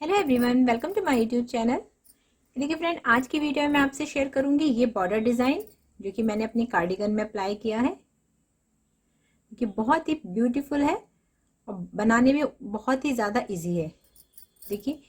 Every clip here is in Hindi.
Hello everyone, welcome to my YouTube channel. देखिए फ्रेंड, आज की वीडियो में आपसे शेयर करूंगी ये बॉर्डर डिज़ाइन जो कि मैंने अपनी कार्डिगन में अप्लाई किया है, कि बहुत ही ब्यूटीफुल है और बनाने में बहुत ही ज़्यादा इजी है। देखिए,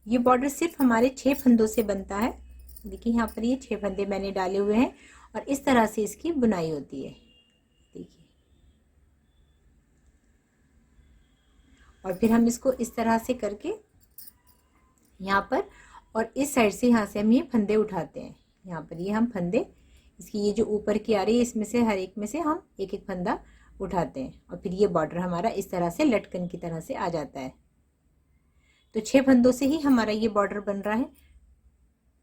ये बॉर्डर सिर्फ हमारे 6 फंदों से बनता है। देखिए यहाँ पर ये 6 फंदे मैंने डाले हुए हैं और इस तरह से इसकी बुनाई होती है। देखिए, और फिर हम इसको इस तरह से करके यहाँ पर और इस साइड से यहाँ से हम ये फंदे उठाते हैं। यहाँ पर ये हम फंदे, इसकी ये जो ऊपर की आ रही है, इसमें से हर एक में से हम एक एक फंदा उठाते हैं और फिर ये बॉर्डर हमारा इस तरह से लटकन की तरह से आ जाता है। तो 6 फंदों से ही हमारा ये बॉर्डर बन रहा है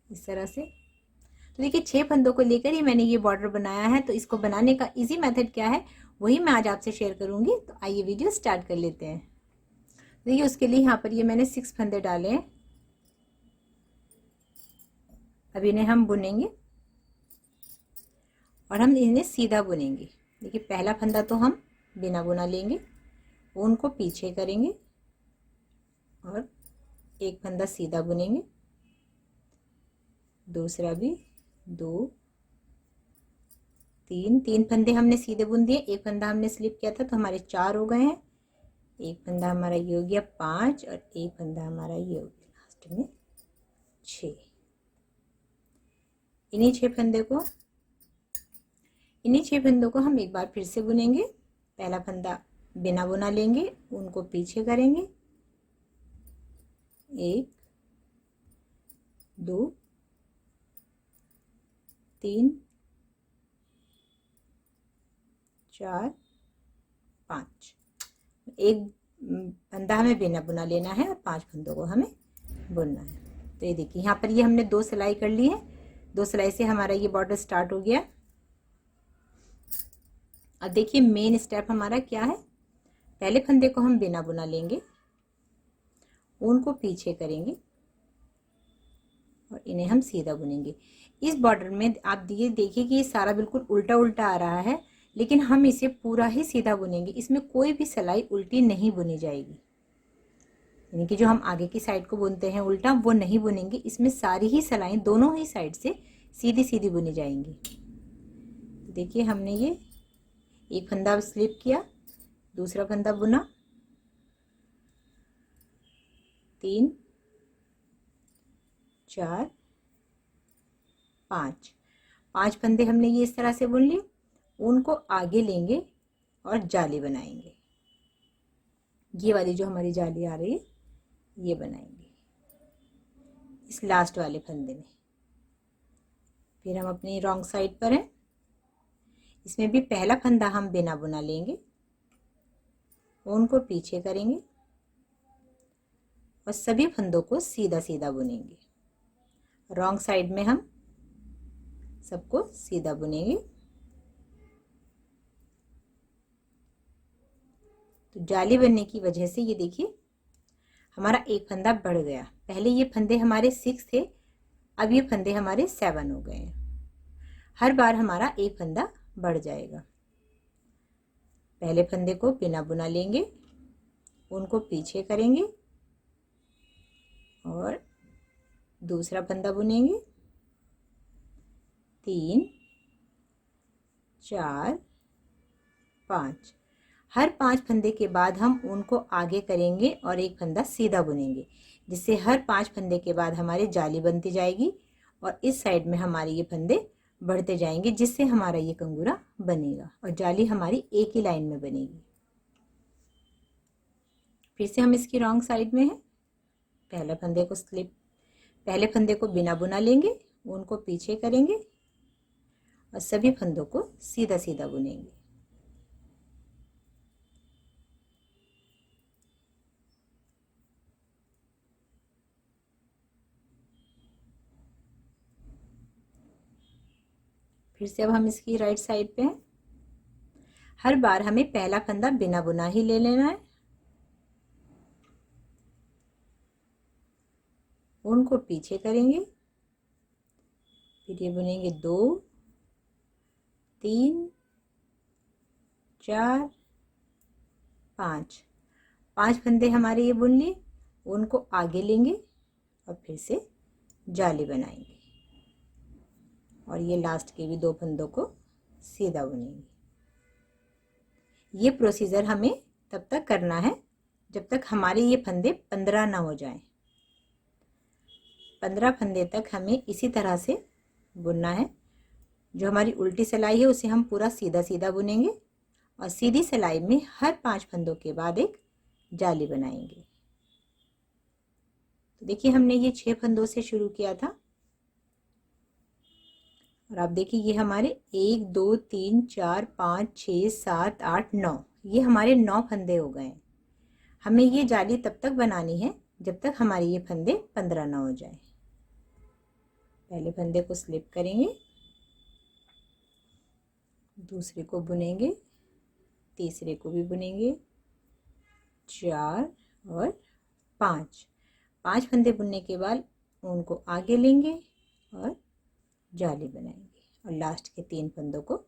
इस तरह से। तो देखिए, 6 फंदों को लेकर ही मैंने ये बॉर्डर बनाया है। तो इसको बनाने का इजी मेथड क्या है, वही मैं आज आपसे शेयर करूंगी। तो आइए वीडियो स्टार्ट कर लेते हैं। देखिए, उसके लिए यहाँ पर ये मैंने 6 फंदे डाले हैं। अब इन्हें हम बुनेंगे और हम इन्हें सीधा बुनेंगे। देखिए, पहला फंदा तो हम बिना बुना लेंगे, उनको पीछे करेंगे और एक फंदा सीधा बुनेंगे, दूसरा भी, 2, 3 फंदे हमने सीधे बुन दिए, एक फंदा हमने स्लिप किया था तो हमारे 4 हो गए हैं। एक फंदा हमारा ये हो गया 5 और एक फंदा हमारा ये हो गया लास्ट में 6। इन्हीं 6 फंदों को हम एक बार फिर से बुनेंगे। पहला फंदा बिना बुना लेंगे, उनको पीछे करेंगे, 1, 2, 3, 4, 5। एक फंदा हमें बिना बुना लेना है और 5 फंदों को हमें बुनना है। तो ये देखिए, यहाँ पर ये हमने 2 सिलाई कर ली है। 2 सिलाई से हमारा ये बॉर्डर स्टार्ट हो गया। अब देखिए, मेन स्टेप हमारा क्या है। पहले फंदे को हम बिना बुना लेंगे, उनको पीछे करेंगे और इन्हें हम सीधा बुनेंगे। इस बॉर्डर में आप ये देखिए कि ये सारा बिल्कुल उल्टा उल्टा आ रहा है, लेकिन हम इसे पूरा ही सीधा बुनेंगे। इसमें कोई भी सिलाई उल्टी नहीं बुनी जाएगी, यानी कि जो हम आगे की साइड को बुनते हैं उल्टा, वो नहीं बुनेंगे। इसमें सारी ही सिलाई दोनों ही साइड से सीधी सीधी बुनी जाएंगी। तो देखिए, हमने ये एक फंदा स्लिप किया, दूसरा फंदा बुना, 3, 4, 5 फंदे हमने ये इस तरह से बुन लिए। उनको आगे लेंगे और जाली बनाएंगे। ये वाली जो हमारी जाली आ रही है, ये बनाएंगे इस लास्ट वाले फंदे में। फिर हम अपनी रॉन्ग साइड पर हैं। इसमें भी पहला फंदा हम बिना बुना लेंगे, उनको पीछे करेंगे और सभी फंदों को सीधा सीधा बुनेंगे। रॉन्ग साइड में हम सबको सीधा बुनेंगे। तो जाली बनने की वजह से ये देखिए, हमारा एक फंदा बढ़ गया। पहले ये फंदे हमारे 6 थे, अब ये फंदे हमारे 7 हो गए हैं। हर बार हमारा एक फंदा बढ़ जाएगा। पहले फंदे को बिना बुना लेंगे, उनको पीछे करेंगे और दूसरा फंदा बुनेंगे, 3, 4, 5। हर 5 फंदे के बाद हम उनको आगे करेंगे और एक फंदा सीधा बुनेंगे, जिससे हर 5 फंदे के बाद हमारी जाली बनती जाएगी और इस साइड में हमारे ये फंदे बढ़ते जाएंगे, जिससे हमारा ये कंगूरा बनेगा और जाली हमारी एक ही लाइन में बनेगी। फिर से हम इसकी रॉन्ग साइड में हैं। पहले फंदे को बिना बुना लेंगे, उनको पीछे करेंगे और सभी फंदों को सीधा सीधा बुनेंगे। फिर से अब हम इसकी राइट साइड पे हैं। हर बार हमें पहला फंदा बिना बुना ही ले लेना है, उनको पीछे करेंगे, फिर ये बुनेंगे 2, 3, 4, 5। 5 फंदे हमारे ये बुन लिए, उनको आगे लेंगे और फिर से जाली बनाएंगे और ये लास्ट के भी 2 फंदों को सीधा बुनेंगे। ये प्रोसीजर हमें तब तक करना है जब तक हमारे ये फंदे 15 ना हो जाएं। 15 फंदे तक हमें इसी तरह से बुनना है। जो हमारी उल्टी सिलाई है उसे हम पूरा सीधा सीधा बुनेंगे और सीधी सिलाई में हर 5 फंदों के बाद एक जाली बनाएंगे। तो देखिए हमने ये 6 फंदों से शुरू किया था और आप देखिए ये हमारे 1 2 3 4 5 6 7 8 9, ये हमारे 9 फंदे हो गए। हमें ये जाली तब तक बनानी है जब तक हमारे ये फंदे 15 ना हो जाए। पहले फंदे को स्लिप करेंगे, दूसरे को बुनेंगे, तीसरे को भी बुनेंगे, 4 और 5 फंदे बुनने के बाद उनको आगे लेंगे और जाली बनाएंगे और लास्ट के 3 फंदों को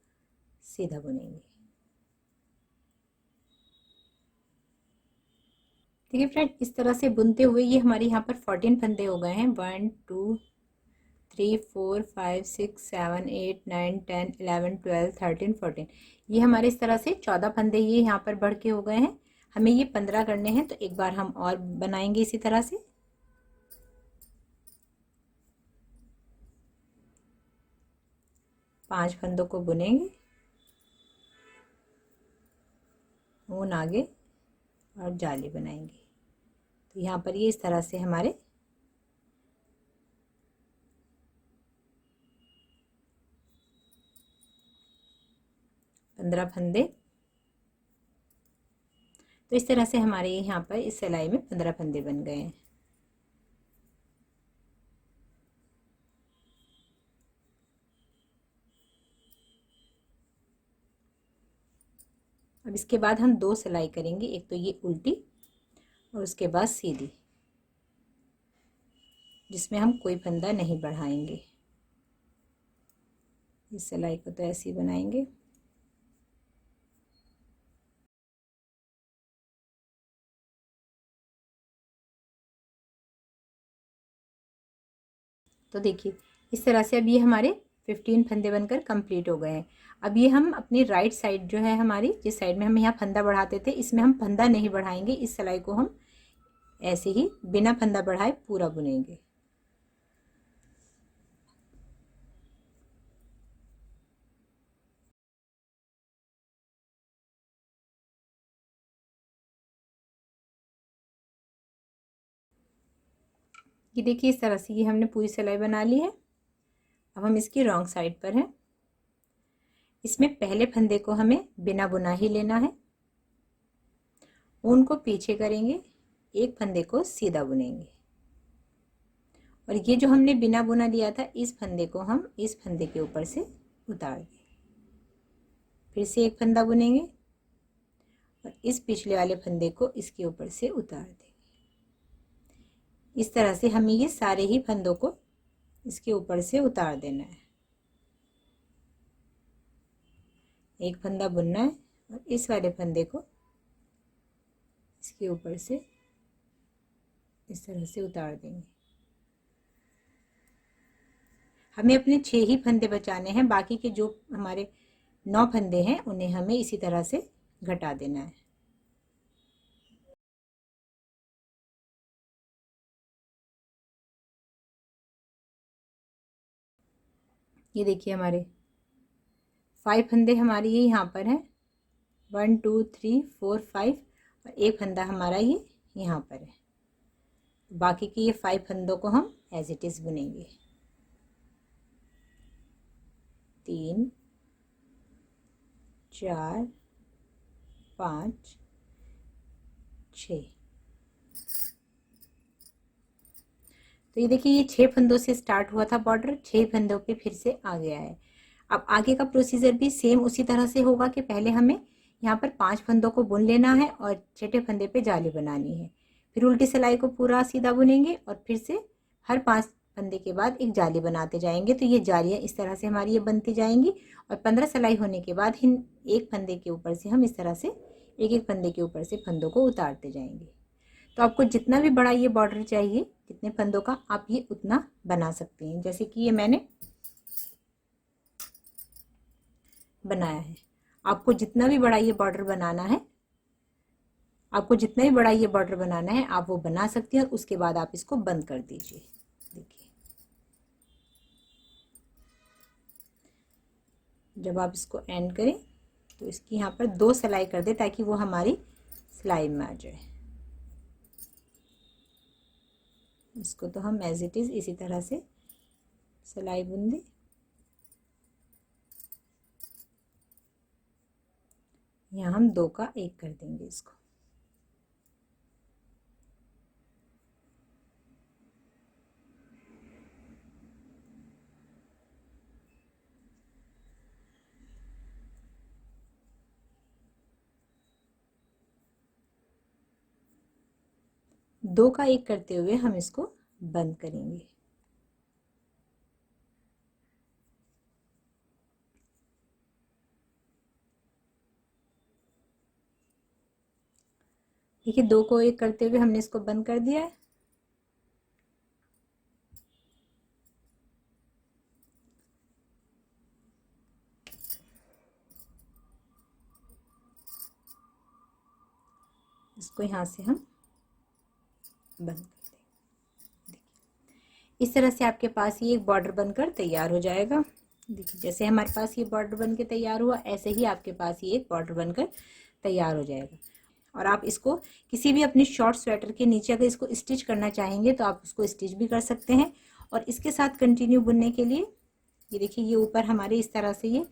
सीधा बुनेंगे। देखिए फ्रेंड, इस तरह से बुनते हुए ये हमारे यहाँ पर 14 फंदे हो गए हैं। 1 2 3 4 5 6 7 8 9 10 11 12 13 14, ये हमारे इस तरह से 14 फंदे ये यहाँ पर बढ़ के हो गए हैं। हमें ये 15 करने हैं, तो एक बार हम और बनाएंगे इसी तरह से। पांच फंदों को बुनेंगे, ऊन आगे और जाली बनाएंगे। तो यहाँ पर ये इस तरह से हमारे 15 फंदे, तो इस तरह से हमारे यहाँ पर इस सिलाई में 15 फंदे बन गए हैं। अब इसके बाद हम 2 सिलाई करेंगे, एक तो ये उल्टी और उसके बाद सीधी, जिसमें हम कोई फंदा नहीं बढ़ाएंगे। इस सिलाई को तो ऐसे ही बनाएंगे। तो देखिए इस तरह से अब ये हमारे 15 फंदे बनकर कंप्लीट हो गए हैं। अब ये हम अपनी राइट साइड जो है हमारी, जिस साइड में हम यहाँ फंदा बढ़ाते थे, इसमें हम फंदा नहीं बढ़ाएंगे। इस सिलाई को हम ऐसे ही बिना फंदा बढ़ाए पूरा बुनेंगे। ये देखिए इस तरह से ये हमने पूरी सिलाई बना ली है। अब हम इसकी रॉन्ग साइड पर हैं। इसमें पहले फंदे को हमें बिना बुना ही लेना है, ऊन को पीछे करेंगे, एक फंदे को सीधा बुनेंगे और ये जो हमने बिना बुना लिया था इस फंदे को हम इस फंदे के ऊपर से उतार देंगे। फिर से एक फंदा बुनेंगे और इस पिछले वाले फंदे को इसके ऊपर से उतार देंगे। इस तरह से हमें ये सारे ही फंदों को इसके ऊपर से उतार देना है। एक फंदा बुनना है और इस वाले फंदे को इसके ऊपर से इस तरह से उतार देंगे। हमें अपने 6 ही फंदे बचाने हैं, बाकी के जो हमारे 9 फंदे हैं उन्हें हमें इसी तरह से घटा देना है। ये देखिए हमारे 5 फंदे हमारे ये यहाँ पर हैं, 1 2 3 4 5 और एक फंदा हमारा ये यहाँ पर है। बाकी के ये 5 फंदों को हम एज इट इज बुनेंगे। 3 4 5 6, तो ये देखिए ये 6 फंदों से स्टार्ट हुआ था बॉर्डर, 6 फंदों पे फिर से आ गया है। अब आगे का प्रोसीजर भी सेम उसी तरह से होगा कि पहले हमें यहाँ पर 5 फंदों को बुन लेना है और छठे फंदे पे जाली बनानी है। फिर उल्टी सिलाई को पूरा सीधा बुनेंगे और फिर से हर 5 फंदे के बाद एक जाली बनाते जाएंगे। तो ये जालियाँ इस तरह से हमारी ये बनती जाएंगी और 15 सिलाई होने के बाद इन एक फंदे के ऊपर से हम इस तरह से एक एक फंदे के ऊपर से फंदों को उतारते जाएंगे। तो आपको जितना भी बड़ा ये बॉर्डर चाहिए, कितने फंदों का, आप ये उतना बना सकते हैं। जैसे कि ये मैंने बनाया है। आपको जितना भी बड़ा ये बॉर्डर बनाना है, आपको जितना भी बड़ा ये बॉर्डर बनाना है आप वो बना सकती हैं, और उसके बाद आप इसको बंद कर दीजिए। देखिए, जब आप इसको एंड करें तो इसकी यहाँ पर 2 सिलाई कर दे ताकि वो हमारी सिलाई में आ जाए। इसको तो हम एज इट इज़ इसी तरह से सिलाई बुन दें। यहाँ हम 2 का 1 कर देंगे इसको। दो का 1 करते हुए हम इसको बंद करेंगे। देखिए, 2 को 1 करते हुए हमने इसको बंद कर दिया है। इसको यहाँ से हम बंद कर देंगे। इस तरह से आपके पास ये एक बॉर्डर बनकर तैयार हो जाएगा। देखिए, जैसे हमारे पास ये बॉर्डर बन के तैयार हुआ, ऐसे ही आपके पास ये एक बॉर्डर बनकर तैयार हो जाएगा। और आप इसको किसी भी अपनी शॉर्ट स्वेटर के नीचे अगर इसको स्टिच करना चाहेंगे तो आप उसको स्टिच भी कर सकते हैं। और इसके साथ कंटिन्यू बुनने के लिए ये देखिए, ये ऊपर हमारे इस तरह से ये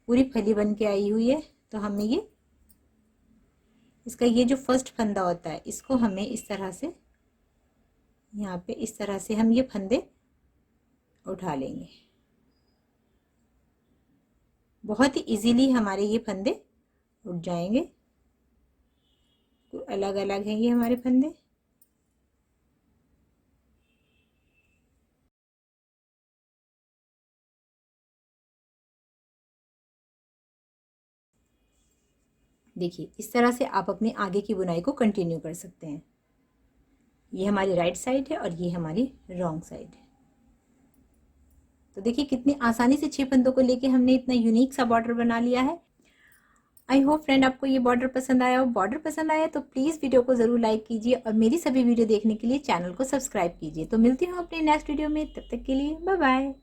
पूरी फली बन के आई हुई है। तो हमें ये इसका ये जो फर्स्ट फंदा होता है, इसको हमें इस तरह से यहाँ पे इस तरह से हम ये फंदे उठा लेंगे। बहुत ही इजीली हमारे ये फंदे उठ जाएंगे। तो अलग अलग हैं ये हमारे फंदे। देखिए, इस तरह से आप अपनी आगे की बुनाई को कंटिन्यू कर सकते हैं। ये हमारी राइट साइड है और ये हमारी रॉन्ग साइड है। तो देखिए, कितनी आसानी से 6 फंदों को लेके हमने इतना यूनिक सा बॉर्डर बना लिया है। आई होप फ्रेंड आपको ये बॉर्डर पसंद आया हो। बॉर्डर पसंद आया तो प्लीज़ वीडियो को ज़रूर लाइक कीजिए और मेरी सभी वीडियो देखने के लिए चैनल को सब्सक्राइब कीजिए। तो मिलती हूँ अपने नेक्स्ट वीडियो में, तब तक के लिए बाय बाय।